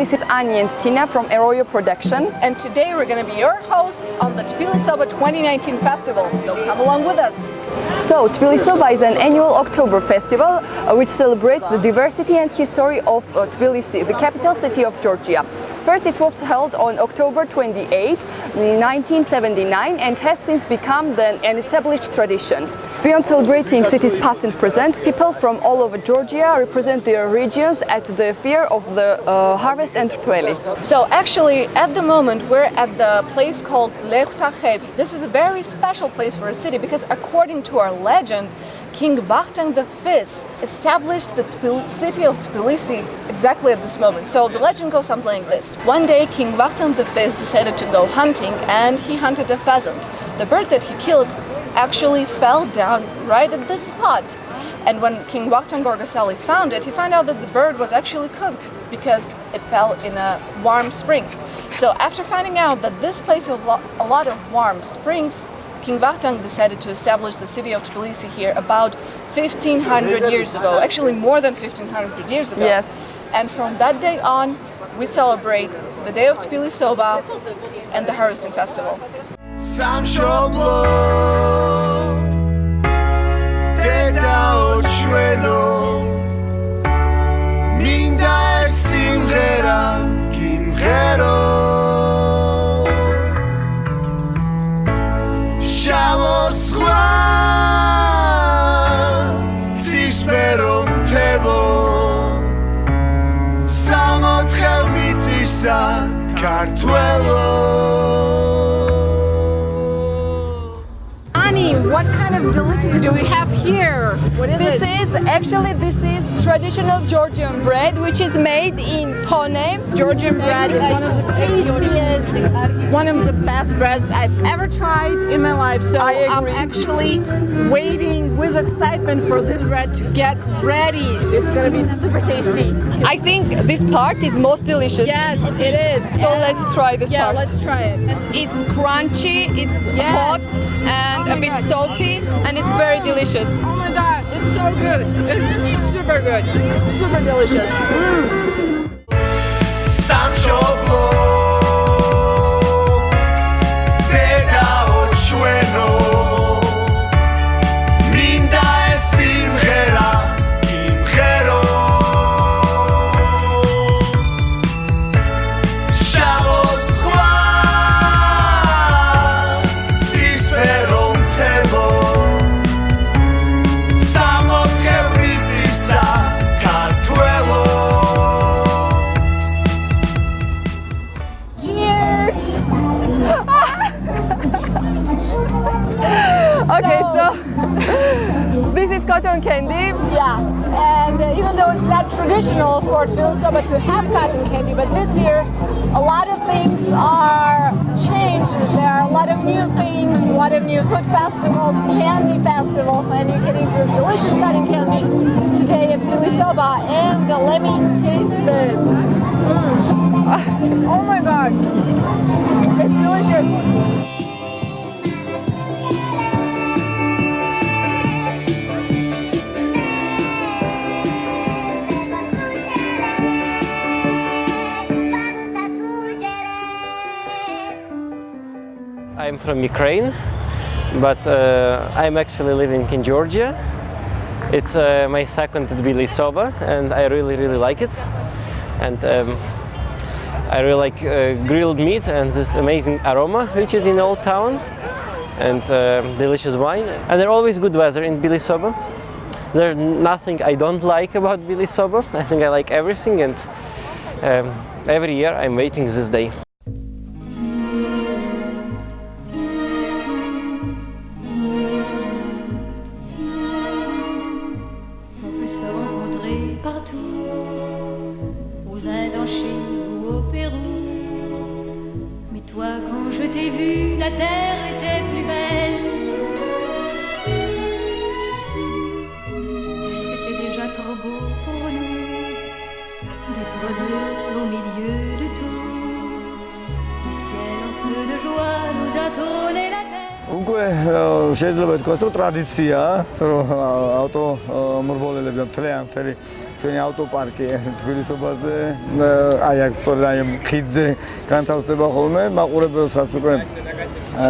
This is Ani and Tina from Arroyo Production. And today we're going to be your hosts on the Tbilisoba 2019 festival, so come along with us. So, Tbilisoba is an annual October festival which celebrates the diversity and history of Tbilisi, the capital city of Georgia. First, it was held on October 28, 1979, and has since become an established tradition. Beyond celebrating cities past and present, people from all over Georgia represent their regions at the fair of the harvest and Tbilisi. So actually, at the moment, we're at the place called Leghvtakhevi. This is a very special place for a city because according to our legend, King Vakhtang V established the city of Tbilisi exactly at this moment. So the legend goes something like this. One day, King Vakhtang V decided to go hunting and he hunted a pheasant. The bird that he killed actually fell down right at this spot. And when King Vakhtang found it, he found out that the bird was actually cooked because it fell in a warm spring. So after finding out that this place has a lot of warm springs, King Vakhtang decided to establish the city of Tbilisi here about 1500 years ago, actually more than 1500 years ago. Yes. And from that day on, we celebrate the day of Tbilisoba and the harvesting festival. Ani, what kind of delicacy do we have here? What is This is traditional Georgian bread, which is made in Kone. Georgian bread is one of the tastiest, one of the best breads I've ever tried in my life. So I'm actually waiting with excitement for this bread to get ready. It's gonna be super tasty. I think this part is most delicious. Yes, it is. So let's try this part. Yeah, let's try it. It's crunchy, it's hot and a bit salty, and it's very delicious. Oh my god, it's so good. It's super good. Super delicious. Okay, so this is cotton candy. Yeah, and even though it's not traditional for Tbilisoba to have cotton candy, but this year a lot of things are changed. There are a lot of new things, a lot of new food festivals, candy festivals, and you can eat this delicious cotton candy today at Tbilisoba. And let me taste this. Oh my god, it's delicious. I'm from Ukraine, but I'm actually living in Georgia. It's my second Tbilisoba, and I really like it. And I really like grilled meat and this amazing aroma which is in Old Town, and delicious wine. And there's always good weather in Tbilisoba. There's nothing I don't like about Tbilisoba. I think I like everything, and every year I'm waiting this day. Quand je t'ai vu, la terre était plus belle. C'était déjà trop beau pour nous d'être deux au milieu de tout. უკვე შეიძლება ითქვას, რომ ტრადიციაა, რომ ავტომრბოლელები მთელი ჩვენი ავტოპარკი თბილისობაზე, აი აქ სწორედ აი ხიდზე განთავსდება ხოლმე, მაყურებელსაც უკვე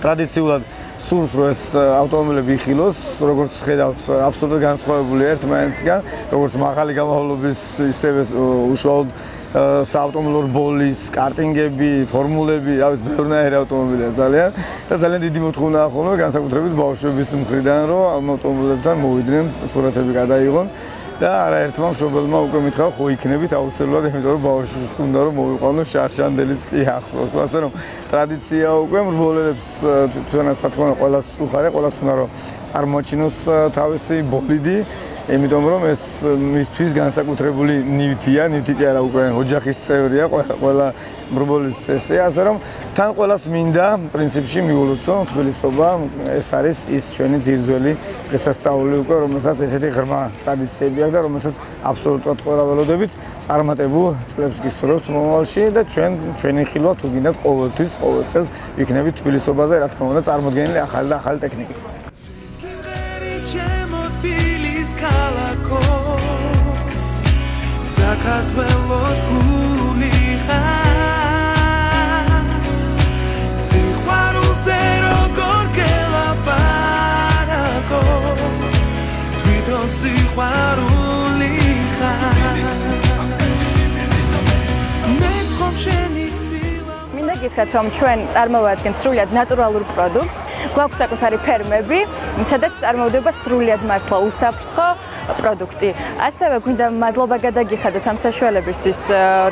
ტრადიციულად სურს რომ ეს ავტომობილები იხილოს, როგორც ხედავთ, აბსოლუტურად განსხვავებულია ერთმანეთისგან, როგორც მაღალი გამავლობის, ისევე უშუალოდ საავტომობილო რბოლის, კარტინგები, ფორმულები, რა ვიცი, ბევრნაირი ავტომობილია ძალიან და ძალიან დიდი მოთხოვნაა ხოლმე განსაკუთრებით ბავშვების მხრიდან, რომ ამ ავტომობილებთან მოვიდნენ, სურათები გადაიღონ და არაერთმა მშობელმა უკვე მითხრა, ხო იქნებით აუცილებლად, იმიტომ რომ ბავშვს უნდა რომ მოვიყვანო შარშანდელიც კი ახსოვს, ასე რომ ტრადიცია უკვე მრბოლელებს თვითონაც რა თქმა უნდა ყველას უხარია, ყველას უნდა რომ წარმოაჩინოს თავისი ბოლიდი, იმიტომ რომ ეს მისთვის განსაკუთრებული ნივთია, ნივთი კი არა უკვე ოჯახის წევრია, ყველა მრბოლის წესია, ასე რომ თან ყველას მინდა პრინციპში მიულოცო თბილისობა, ეს არის ის ჩვენი ძირძველი დღესასწაული უკვე, რომელსაც ესეთი ღრმა ტრადიციები აქვს და რომელსაც აბსოლუტურად ყველა ველოდებით წარმატებულ წლებს გისურვებთ მომავალში და ჩვენი ხილვა თუ გინდათ ყოველთვის ყოველ წელს ვიქნებით თბილისობაზე, რა თქმა უნდა, წარმოდგენილი ახალი და ახალი ტექნიკით. საქართველოს გული ხარ სიყვარულზე როგორ გელაპარაკო თვითონ სიყვარული ხარ მეც ხომ შენი სილა მინდა გითხრათ რომ ჩვენ წარმოვადგენთ სრულიად ნატურალურ პროდუქტს, გვაქვს საკუთარი ფერმები, სადაც წარმოდება სრულიად მართლა უსაფრთხო პროდუქტი. ასევე გვინდა მადლობა გადაგიხადოთ ამ საშუალებისთვის,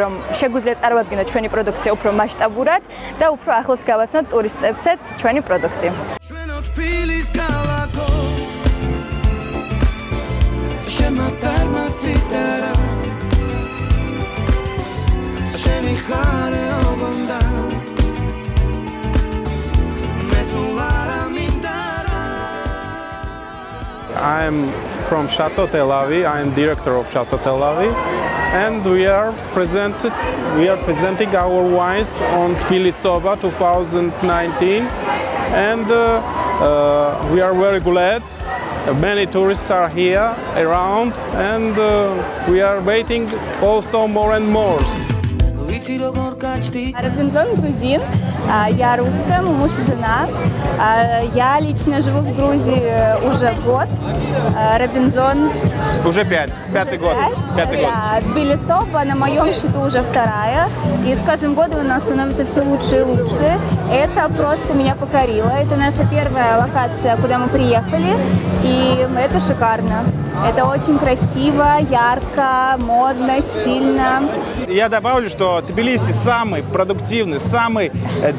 რომ შეგვიძლია წარმოადგინოთ ჩვენი პროდუქცია უფრო მასშტაბურად და უფრო ახლოს გავაცნოთ ტურისტებსაც ჩვენი პროდუქტი. ჩვენო თბილის ქალაქო შემატარმაციტარა შენი ხარე ოგონდა I'm from Chateau Tel Aviv. I am director of Chateau Tel Aviv, and we are presenting our wines on Tbilisoba 2019, and we are very glad. Many tourists are here around, and we are waiting also more and more. Робинзон грузин, я русская, мой муж и жена. Я лично живу в Грузии уже год. Робинзон Уже пятый год. Тбилисоба на моем счету уже вторая. И с каждым годом она становится все лучше и лучше. Это просто меня покорило. Это наша первая локация, куда мы приехали. И это шикарно. Это очень красиво, ярко, модно, стильно. Я добавлю, что Тбилиси самый продуктивный, самый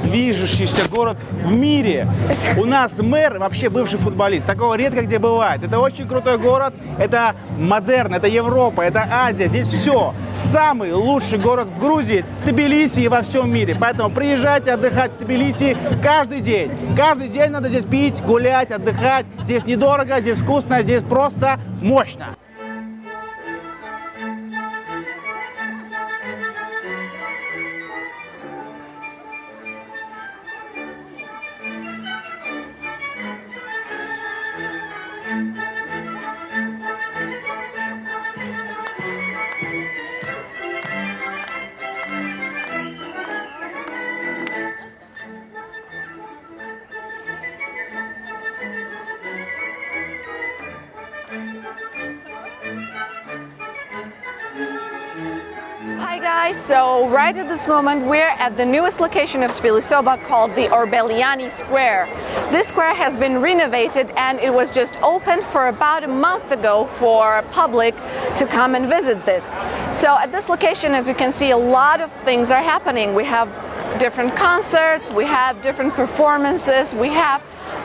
движущийся город в мире. У нас мэр вообще бывший футболист. Такого редко где бывает. Это очень крутой город. Это модерн, это Европа, это Азия. Здесь все. Самый лучший город в Грузии, Тбилиси и во всем мире. Поэтому приезжайте отдыхать в Тбилиси каждый день. Каждый день надо здесь пить, гулять, отдыхать. Здесь недорого, здесь вкусно, здесь просто мощно. So right at this moment we're at the newest location of Tbilisoba called the Orbeliani Square. This square has been renovated and it was just opened for about a month ago for public to come and visit this. So at this location, as you can see, a lot of things are happening. We have different concerts, we have different performances, we have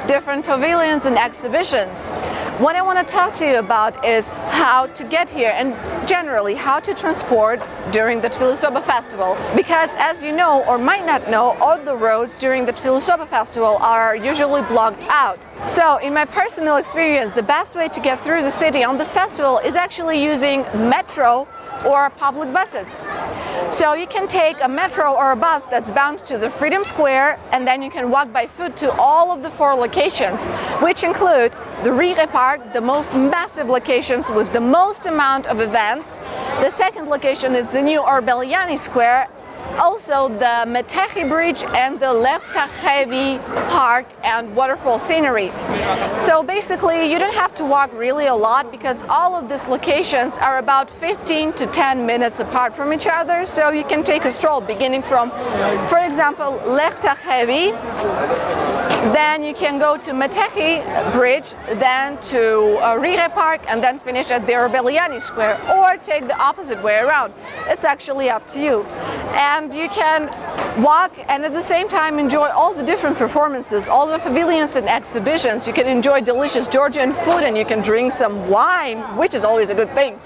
different pavilions and exhibitions. What I want to talk to you about is how to get here and generally how to transport during the Tbilisoba festival. Because as you know or might not know, all the roads during the Tbilisoba festival are usually blocked out. So in my personal experience, the best way to get through the city on this festival is actually using metro or public buses. So you can take a metro or a bus that's bound to the Freedom Square, and then you can walk by foot to all of the 4 locations, which include the Rike Park, the most massive locations with the most amount of events. The second location is the new Orbeliani Square, also the Metekhi Bridge and the Leghvtakhevi Park and waterfall scenery. So basically you don't have to walk really a lot because all of these locations are about 15 to 10 minutes apart from each other, so you can take a stroll beginning from, for example, Leghvtakhevi, then you can go to Metekhi Bridge, then to Rike Park, and then finish at the Orbeliani Square, or take the opposite way around. It's actually up to you. And you can walk and at the same time enjoy all the different performances, all the pavilions and exhibitions. You can enjoy delicious Georgian food and you can drink some wine, which is always a good thing.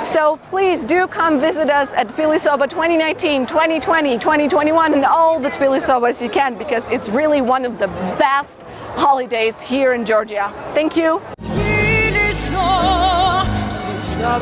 So please do come visit us at Tbilisoba 2019, 2020, 2021 and all the Tbilisobas you can, because it's really one of the best holidays here in Georgia. Thank you. Tbiliso, since the